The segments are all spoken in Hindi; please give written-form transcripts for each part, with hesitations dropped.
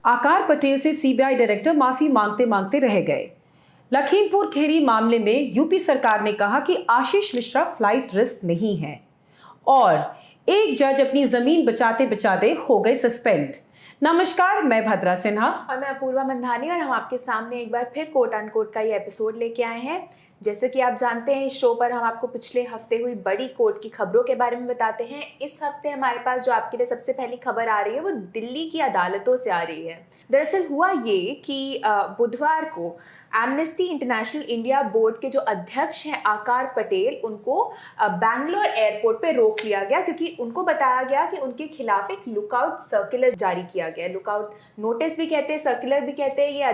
आकार पटेल से सीबीआई डायरेक्टर माफी मांगते मांगते रह गए। लखीमपुर खीरी मामले में यूपी सरकार ने कहा कि आशीष मिश्रा फ्लाइट रिस्क नहीं है और एक जज अपनी जमीन बचाते बचाते हो गए सस्पेंड। नमस्कार, मैं भद्रा सिन्हा और मैं अपूर्वा मंधानी और हम आपके सामने एक बार फिर कोट अनकोट का ये एपिसोड लेके आए हैं। जैसे कि आप जानते हैं, इस शो पर हम आपको पिछले हफ्ते हुई बड़ी कोर्ट की खबरों के बारे में बताते हैं। इस हफ्ते हमारे पास जो आपके लिए सबसे पहली खबर आ रही है वो दिल्ली की अदालतों से आ रही है। दरअसल हुआ ये कि बुधवार को एमनेस्टी इंटरनेशनल इंडिया बोर्ड के जो अध्यक्ष हैं आकार पटेल, उनको बैंगलोर एयरपोर्ट पे रोक लिया गया क्योंकि उनको बताया गया कि उनके खिलाफ एक लुकआउट सर्कुलर जारी किया गया। लुकआउट नोटिस भी कहते हैं, सर्कुलर भी कहते हैं। ये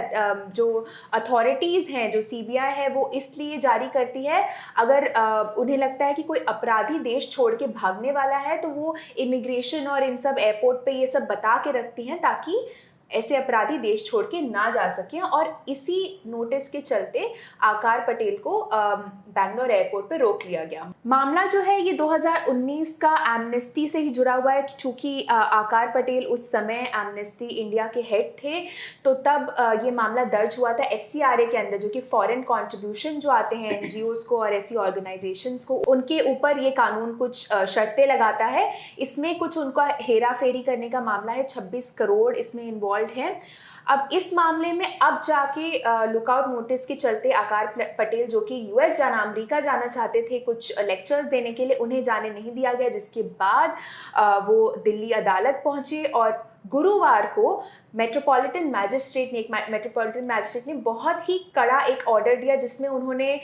जो अथॉरिटीज़ हैं, जो सीबीआई है, वो इसलिए जारी करती है अगर उन्हें लगता है कि कोई अपराधी देश छोड़ के भागने वाला है तो वो इमिग्रेशन और इन सब एयरपोर्ट पे ये सब बता के रखती हैं ताकि ऐसे अपराधी देश छोड़ के ना जा सकें। और इसी नोटिस के चलते आकार पटेल को बैंगलोर एयरपोर्ट पे रोक लिया गया। मामला जो है ये 2019 का एमनेस्टी से ही जुड़ा हुआ है। चूंकि आकार पटेल उस समय एमनेस्टी इंडिया के हेड थे, तो तब ये मामला दर्ज हुआ था एफसीआरए के अंदर, जो कि फॉरेन कंट्रीब्यूशन जो आते हैं एनजीओज को और ऐसी ऑर्गेनाइजेशंस को, उनके ऊपर ये कानून कुछ शर्तें लगाता है। इसमें कुछ उनका हेरा फेरी करने का मामला है, 26 करोड़ इसमें इन्वॉल्व है। अब इस मामले में अब जाके लुकआउट नोटिस के चलते आकार पटेल, जो कि यूएस जाना, अमेरिका जाना चाहते थे कुछ लेक्चर्स देने के लिए, उन्हें जाने नहीं दिया गया, जिसके बाद वो दिल्ली अदालत पहुंचे। और गुरुवार को मेट्रोपॉलिटन मैजिस्ट्रेट ने बहुत ही कड़ा एक ऑर्डर दिया जिसमें उन्होंने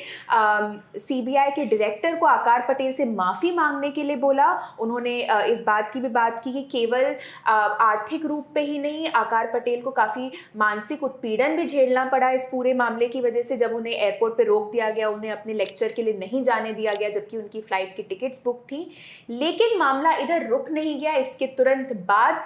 सीबीआई के डायरेक्टर को आकार पटेल से माफ़ी मांगने के लिए बोला। उन्होंने इस बात की भी बात की कि केवल आर्थिक रूप पे ही नहीं, आकार पटेल को काफ़ी मानसिक उत्पीड़न भी झेलना पड़ा इस पूरे मामले की वजह से। जब उन्हें एयरपोर्ट पे रोक दिया गया, उन्हें अपने लेक्चर के लिए नहीं जाने दिया गया जबकि उनकी फ़्लाइट की टिकट्स बुक थी। लेकिन मामला इधर रुक नहीं गया। इसके तुरंत बाद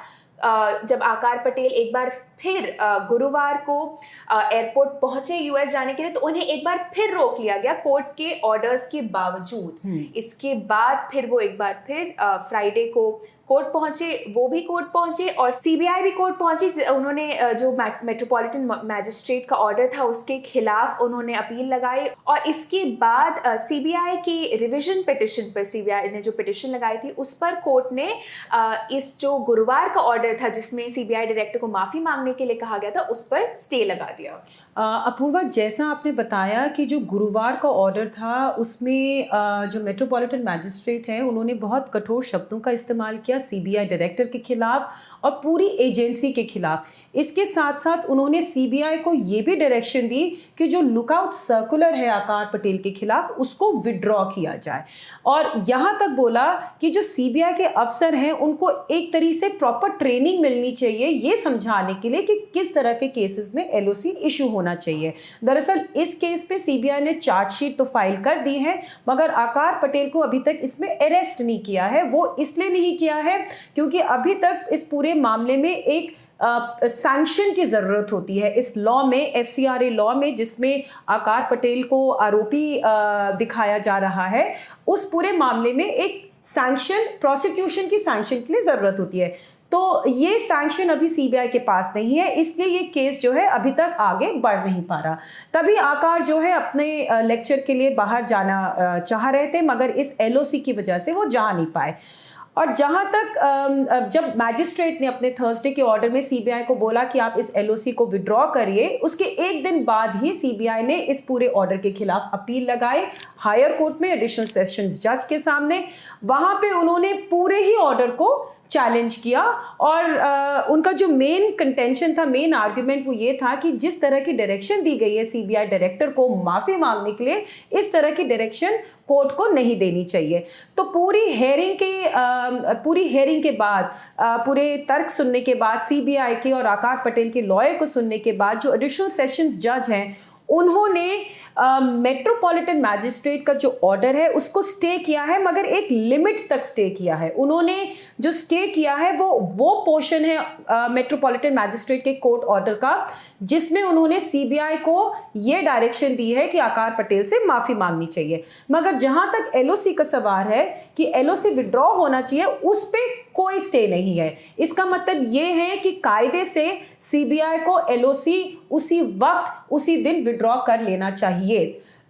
जब आकार पटेल एक बार फिर गुरुवार को एयरपोर्ट पहुंचे यूएस जाने के लिए, तो उन्हें एक बार फिर रोक लिया गया कोर्ट के ऑर्डर्स के बावजूद। इसके बाद फिर वो एक बार फिर फ्राइडे को कोर्ट पहुंचे, वो भी कोर्ट पहुंचे और सीबीआई भी कोर्ट पहुंची। उन्होंने जो मेट्रोपॉलिटन मैजिस्ट्रेट का ऑर्डर था उसके खिलाफ उन्होंने अपील लगाई। और इसके बाद सीबीआई की रिवीजन पिटिशन पर, सीबीआई ने जो पिटिशन लगाई थी उस पर कोर्ट ने इस जो गुरुवार का ऑर्डर था जिसमें सीबीआई डायरेक्टर को माफ़ी मांगने के लिए कहा गया था, उस पर स्टे लगा दिया। अपूर्वा, जैसा आपने बताया कि जो गुरुवार का ऑर्डर था उसमें जो मेट्रोपॉलिटन मैजिस्ट्रेट हैं उन्होंने बहुत कठोर शब्दों का इस्तेमाल किया सीबीआई डायरेक्टर के खिलाफ और पूरी एजेंसी के खिलाफ। इसके साथ साथ उन्होंने सीबीआई को ये भी डायरेक्शन दी कि जो लुकआउट सर्कुलर है आकार पटेल के खिलाफ उसको विड्रॉ किया जाए। और यहाँ तक बोला कि जो सीबीआई के अफसर हैं उनको एक तरीके से प्रॉपर ट्रेनिंग मिलनी चाहिए ये समझाने के लिए कि किस तरह के केसेस में एलओसी इशू होना चाहिए। दरअसल इस केस पे सीबीआई ने चार्जशीट तो फाइल कर दी है, मगर आकार पटेल को अभी तक इसमें अरेस्ट नहीं किया है। वो इसलिए नहीं किया है क्योंकि अभी तक इस पूरे मामले में एक सैंक्शन की ज़रूरत होती है इस लॉ में, एफसीआरए लॉ में, जिसमें आकार पटेल को आरोपी दिखाया जा रहा है। उस पूरे मामले में एक सैंक्शन, प्रोसिक्यूशन की सैंक्शन के लिए ज़रूरत होती है। तो ये सैंक्शन अभी सीबीआई के पास नहीं है, इसलिए ये केस जो है अभी तक आगे बढ़ नहीं पा रहा। तभी आकार जो है अपने लेक्चर के लिए बाहर जाना चाह रहे थे, मगर इस एलओसी की वजह से वो जा नहीं पाए। और जहाँ तक जब मैजिस्ट्रेट ने अपने थर्सडे के ऑर्डर में सीबीआई को बोला कि आप इस एलओसी को विड्रॉ करिए, उसके एक दिन बाद ही सीबीआई ने इस पूरे ऑर्डर के खिलाफ अपील लगाई हायर कोर्ट में, एडिशनल सेशंस जज के सामने। वहाँ पे उन्होंने पूरे ही ऑर्डर को चैलेंज किया और उनका जो मेन कंटेंशन था, मेन आर्ग्यूमेंट वो ये था कि जिस तरह की डायरेक्शन दी गई है सीबीआई डायरेक्टर को माफ़ी मांगने के लिए, इस तरह की डायरेक्शन कोर्ट को नहीं देनी चाहिए। तो पूरी हेयरिंग के बाद, पूरे तर्क सुनने के बाद, सीबीआई के और आकार पटेल के लॉयर को सुनने के बाद, जो एडिशनल सेशंस जज हैं उन्होंने मेट्रोपॉलिटन मैजिस्ट्रेट का जो ऑर्डर है उसको स्टे किया है, मगर एक लिमिट तक स्टे किया है। उन्होंने जो स्टे किया है वो पोर्शन है मेट्रोपॉलिटन मैजिस्ट्रेट के कोर्ट ऑर्डर का जिसमें उन्होंने सीबीआई को ये डायरेक्शन दी है कि आकार पटेल से माफी मांगनी चाहिए। मगर जहां तक एलओसी का सवाल है कि एलओसी विड्रॉ होना चाहिए, उस पे कोई स्टे नहीं है। इसका मतलब ये है कि कायदे से सीबीआई को एलओसी उसी वक्त उसी दिन विड्रॉ कर लेना चाहिए।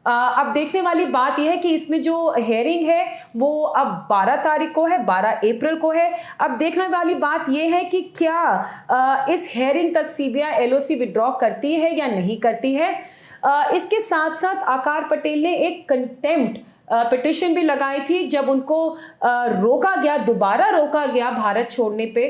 अब देखने वाली बात यह है कि इसमें जो हेयरिंग है वो अब 12 तारीख को है, 12 अप्रैल को है। अब देखने वाली बात यह है कि क्या इस हेयरिंग तक सीबीआई एलओसी विड्रॉ करती है या नहीं करती है। इसके साथ साथ आकार पटेल ने एक कंटेम्प्ट पिटिशन भी लगाई थी। जब उनको दोबारा रोका गया भारत छोड़ने पे,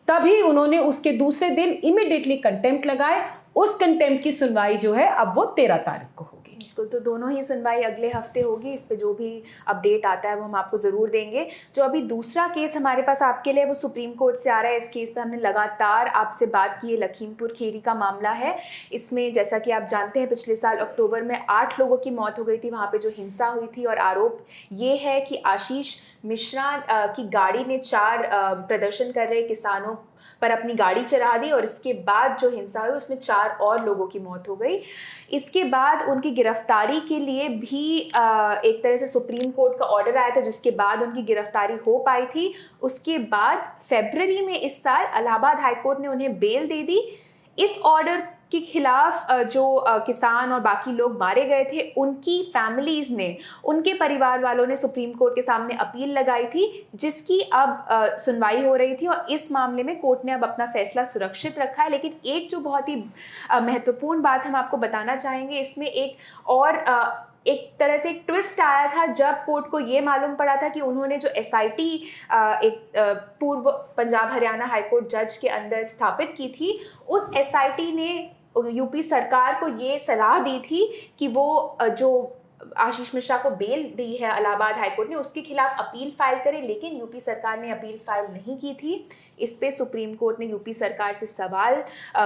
तभी उन्होंने उसके दूसरे दिन इमीडिएटली कंटेम्प्ट लगाए। उस कंटेम्प्ट की सुनवाई जो है अब वो 13 तारीख को होगी। तो दोनों ही सुनवाई अगले हफ्ते होगी। इस पे जो भी अपडेट आता है वो हम आपको ज़रूर देंगे। जो अभी दूसरा केस हमारे पास आपके लिए वो सुप्रीम कोर्ट से आ रहा है। इस केस पे हमने लगातार आपसे बात की है। लखीमपुर खीरी का मामला है। इसमें जैसा कि आप जानते हैं पिछले साल अक्टूबर में 8 लोगों की मौत हो गई थी वहाँ पे जो हिंसा हुई थी, और आरोप ये है कि आशीष मिश्रा की गाड़ी ने 4 प्रदर्शन कर रहे किसानों पर अपनी गाड़ी चढ़ा दी, और इसके बाद जो हिंसा हुई उसमें 4 और लोगों की मौत हो गई। इसके बाद उनकी गिरफ्तारी के लिए भी एक तरह से सुप्रीम कोर्ट का ऑर्डर आया था, जिसके बाद उनकी गिरफ्तारी हो पाई थी। उसके बाद फरवरी में इस साल इलाहाबाद हाईकोर्ट ने उन्हें बेल दे दी। इस ऑर्डर के खिलाफ जो किसान और बाकी लोग मारे गए थे, उनकी फैमिलीज़ ने, उनके परिवार वालों ने सुप्रीम कोर्ट के सामने अपील लगाई थी, जिसकी अब सुनवाई हो रही थी। और इस मामले में कोर्ट ने अब अपना फैसला सुरक्षित रखा है। लेकिन एक जो बहुत ही महत्वपूर्ण बात हम आपको बताना चाहेंगे, इसमें एक तरह से एक ट्विस्ट आया था जब कोर्ट को ये मालूम पड़ा था कि उन्होंने जो एसआईटी पूर्व पंजाब हरियाणा हाईकोर्ट जज के अंदर स्थापित की थी, उस एसआईटी ने यूपी सरकार को ये सलाह दी थी कि वो जो आशीष मिश्रा को बेल दी है इलाहाबाद हाईकोर्ट ने, उसके खिलाफ अपील फाइल करे। लेकिन यूपी सरकार ने अपील फाइल नहीं की थी। इस पे सुप्रीम कोर्ट ने यूपी सरकार से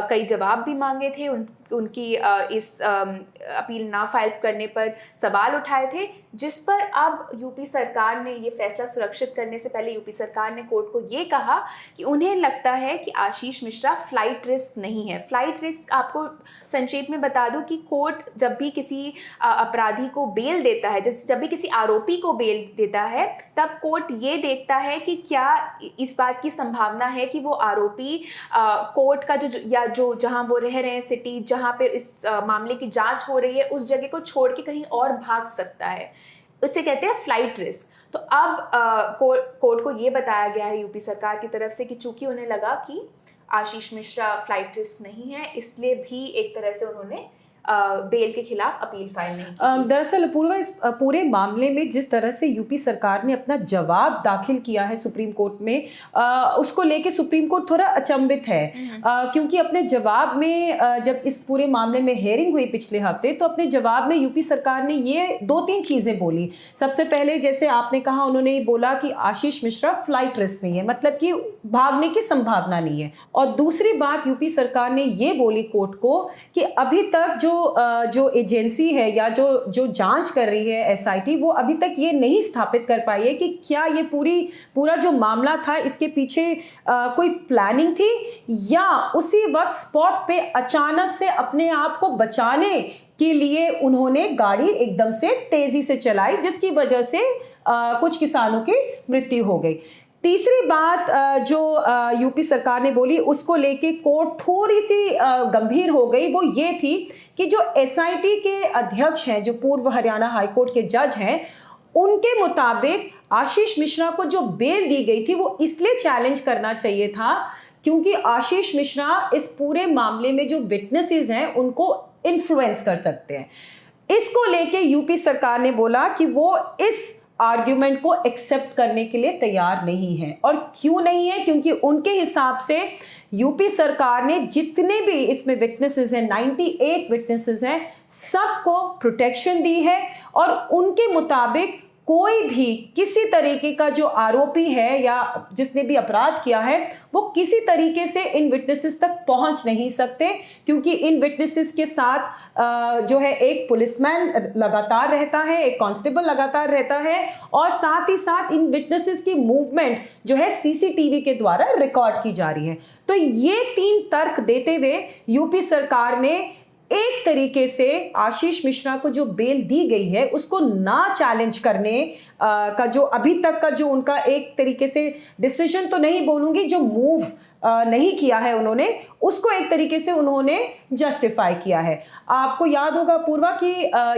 कई जवाब भी मांगे थे। उनकी इस अपील ना फाइल करने पर सवाल उठाए थे, जिस पर अब यूपी सरकार ने ये फैसला सुरक्षित करने से पहले यूपी सरकार ने कोर्ट को ये कहा कि उन्हें लगता है कि आशीष मिश्रा फ्लाइट रिस्क नहीं है। फ्लाइट रिस्क आपको संक्षेप में बता दूं कि कोर्ट जब भी किसी अपराधी को बेल देता है, जैसे जब भी किसी आरोपी को बेल देता है, तब कोर्ट ये देखता है कि क्या इस बात की संभावना है कि वो आरोपी कोर्ट का जो जहां वो रह रहे हैं सिटी, जहां पे इस मामले की जांच हो रही है, उस जगह को छोड़ के कहीं और भाग सकता है। उसे कहते हैं फ्लाइट रिस्क। तो अब कोर्ट को ये बताया गया है यूपी सरकार की तरफ से कि चूंकि उन्हें लगा कि आशीष मिश्रा फ्लाइट रिस्क नहीं है, इसलिए भी एक तरह से उन्होंने बेल के खिलाफ अपील फाइल नहीं की। दरअसल पूर्वा, इस पूरे मामले में जिस तरह से यूपी सरकार ने अपना जवाब दाखिल किया है सुप्रीम कोर्ट में, उसको लेके सुप्रीम कोर्ट थोड़ा अचंभित है। क्योंकि अपने जवाब में जब इस पूरे मामले में हेयरिंग हुई पिछले हफ्ते, तो अपने जवाब में यूपी सरकार ने ये 2-3 चीज़ें बोली। सबसे पहले, जैसे आपने कहा, उन्होंने बोला कि आशीष मिश्रा फ्लाइट रिस्क नहीं है, मतलब कि भागने की संभावना नहीं है। और दूसरी बात यूपी सरकार ने ये बोली कोर्ट को कि अभी तक जो एजेंसी है या जो जांच कर रही है एसआईटी, वो अभी तक ये नहीं स्थापित कर पाई है कि क्या ये पूरा जो मामला था, इसके पीछे कोई प्लानिंग थी या उसी वक्त स्पॉट पे अचानक से अपने आप को बचाने के लिए उन्होंने गाड़ी एकदम से तेजी से चलाई, जिसकी वजह से कुछ किसानों की मृत्यु हो गई। तीसरी बात जो यूपी सरकार ने बोली, उसको लेके कोर्ट थोड़ी सी गंभीर हो गई। वो ये थी कि जो एसआईटी के अध्यक्ष हैं, जो पूर्व हरियाणा हाईकोर्ट के जज हैं, उनके मुताबिक आशीष मिश्रा को जो बेल दी गई थी वो इसलिए चैलेंज करना चाहिए था क्योंकि आशीष मिश्रा इस पूरे मामले में जो विटनेसेस हैं उनको इन्फ्लुएंस कर सकते हैं। इसको लेके यूपी सरकार ने बोला कि वो इस आर्ग्यूमेंट को एक्सेप्ट करने के लिए तैयार नहीं है। और क्यों नहीं है? क्योंकि उनके हिसाब से यूपी सरकार ने जितने भी इसमें विटनेसेस हैं, 98 विटनेसेस हैं, सबको प्रोटेक्शन दी है और उनके मुताबिक कोई भी किसी तरीके का जो आरोपी है या जिसने भी अपराध किया है वो किसी तरीके से इन विटनेसेस तक पहुंच नहीं सकते, क्योंकि इन विटनेसेस के साथ जो है एक पुलिसमैन लगातार रहता है, एक कांस्टेबल लगातार रहता है, और साथ ही साथ इन विटनेसेस की मूवमेंट जो है सीसीटीवी के द्वारा रिकॉर्ड की जा रही है। तो ये 3 तर्क देते हुए यूपी सरकार ने एक तरीके से आशीष मिश्रा को जो बेल दी गई है उसको ना चैलेंज करने का जो अभी तक का जो उनका एक तरीके से डिसीजन तो नहीं बोलूंगी, जो मूव नहीं किया है उन्होंने, उसको एक तरीके से उन्होंने जस्टिफाई किया है। आपको याद होगा पूर्वा कि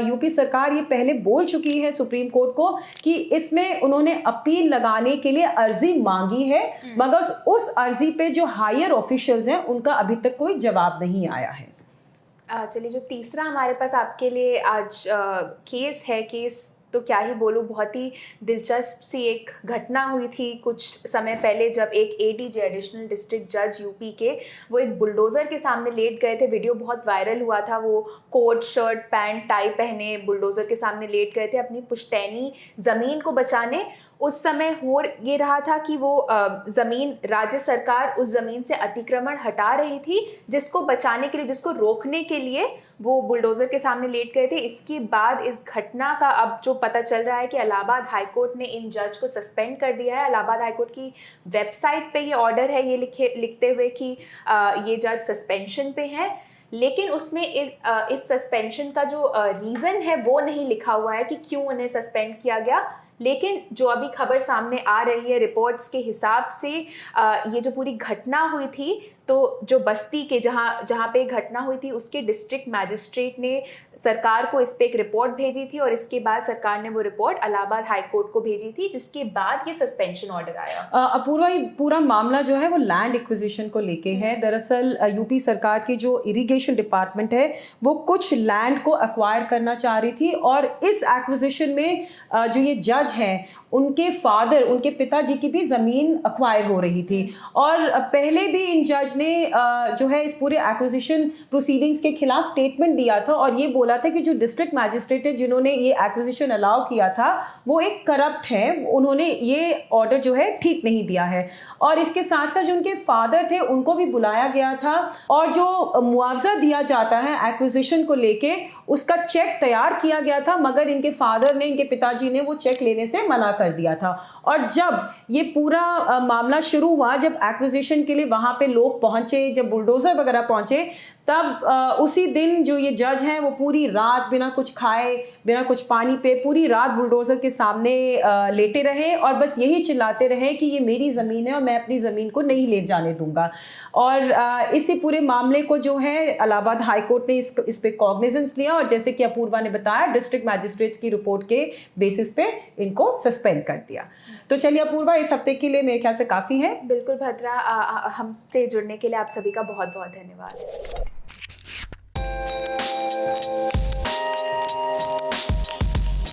यूपी सरकार ये पहले बोल चुकी है सुप्रीम कोर्ट को कि इसमें उन्होंने अपील लगाने के लिए अर्जी मांगी है, मगर उस अर्जी पे जो हायर ऑफिशियल्स हैं उनका अभी तक कोई जवाब नहीं आया है। चलिए, जो तीसरा हमारे पास आपके लिए आज केस है, केस तो क्या ही बोलूँ, बहुत ही दिलचस्प सी एक घटना हुई थी कुछ समय पहले, जब एक एडीजे एडिशनल डिस्ट्रिक्ट जज यूपी के वो एक बुलडोज़र के सामने लेट गए थे। वीडियो बहुत वायरल हुआ था। वो कोट शर्ट पैंट टाई पहने बुलडोज़र के सामने लेट गए थे अपनी पुश्तैनी ज़मीन को बचाने। उस समय हो ये रहा था कि वो ज़मीन, राज्य सरकार उस ज़मीन से अतिक्रमण हटा रही थी, जिसको बचाने के लिए, जिसको रोकने के लिए वो बुलडोज़र के सामने लेट गए थे। इसके बाद इस घटना का अब जो पता चल रहा है कि इलाहाबाद हाईकोर्ट ने इन जज को सस्पेंड कर दिया है। इलाहाबाद हाईकोर्ट की वेबसाइट पे ये ऑर्डर है, ये लिखते हुए कि ये जज सस्पेंशन पे हैं, लेकिन उसमें इस सस्पेंशन का जो रीज़न है वो नहीं लिखा हुआ है कि क्यों उन्हें सस्पेंड किया गया। लेकिन जो अभी खबर सामने आ रही है रिपोर्ट्स के हिसाब से, ये जो पूरी घटना हुई थी, तो जो बस्ती के जहाँ पे घटना हुई थी उसके डिस्ट्रिक्ट मैजिस्ट्रेट ने सरकार को इस पे एक रिपोर्ट भेजी थी, और इसके बाद सरकार ने वो रिपोर्ट इलाहाबाद हाई कोर्ट को भेजी थी, जिसके बाद ये सस्पेंशन ऑर्डर आया। अपूर्वा, ये पूरा मामला जो है वो लैंड एक्विजिशन को लेके है। दरअसल यूपी सरकार की जो इरिगेशन डिपार्टमेंट है वो कुछ लैंड को एक्वायर करना चाह रही थी, और इस एक्विजिशन में जो ये जज हैं उनके फादर, उनके पिताजी की भी ज़मीन एक्वायर हो रही थी। और पहले भी इन जज ने जो है इस पूरे एक्विजिशन प्रोसीडिंग्स के खिलाफ स्टेटमेंट दिया था, और ये बोला था कि जो डिस्ट्रिक्ट मैजिस्ट्रेट है जिन्होंने ये एक्विजिशन अलाउ किया था वो एक करप्ट है, उन्होंने ये ऑर्डर जो है ठीक नहीं दिया है। और इसके साथ साथ जो उनके फादर थे उनको भी बुलाया गया था, और जो मुआवजा दिया जाता है एक्विजिशन को लेके उसका चेक तैयार किया गया था, मगर इनके फादर ने, इनके पिताजी ने वो चेक लेने से मना कर दिया था। और जब ये पूरा मामला शुरू हुआ, जब एक्विजिशन के लिए वहां पे लोग पहुंचे, जब बुलडोजर वगैरह पहुंचे, तब उसी दिन जो ये जज हैं वो पूरी रात बिना कुछ खाए, बिना कुछ पानी पे, पूरी रात बुलडोजर के सामने लेटे रहे और बस यही चिल्लाते रहे कि ये मेरी ज़मीन है और मैं अपनी ज़मीन को नहीं ले जाने दूंगा। और इसी पूरे मामले को जो है इलाहाबाद हाई कोर्ट ने इस पे कॉग्निजेंस लिया, और जैसे कि अपूर्वा ने बताया डिस्ट्रिक्ट मैजिस्ट्रेट्स की रिपोर्ट के बेसिस पे इनको सस्पेंड कर दिया। तो चलिए अपूर्वा, इस हफ्ते के लिए मेरे ख्याल से काफ़ी है। बिल्कुल भद्रा, हमसे जुड़ने के लिए आप सभी का बहुत बहुत धन्यवाद।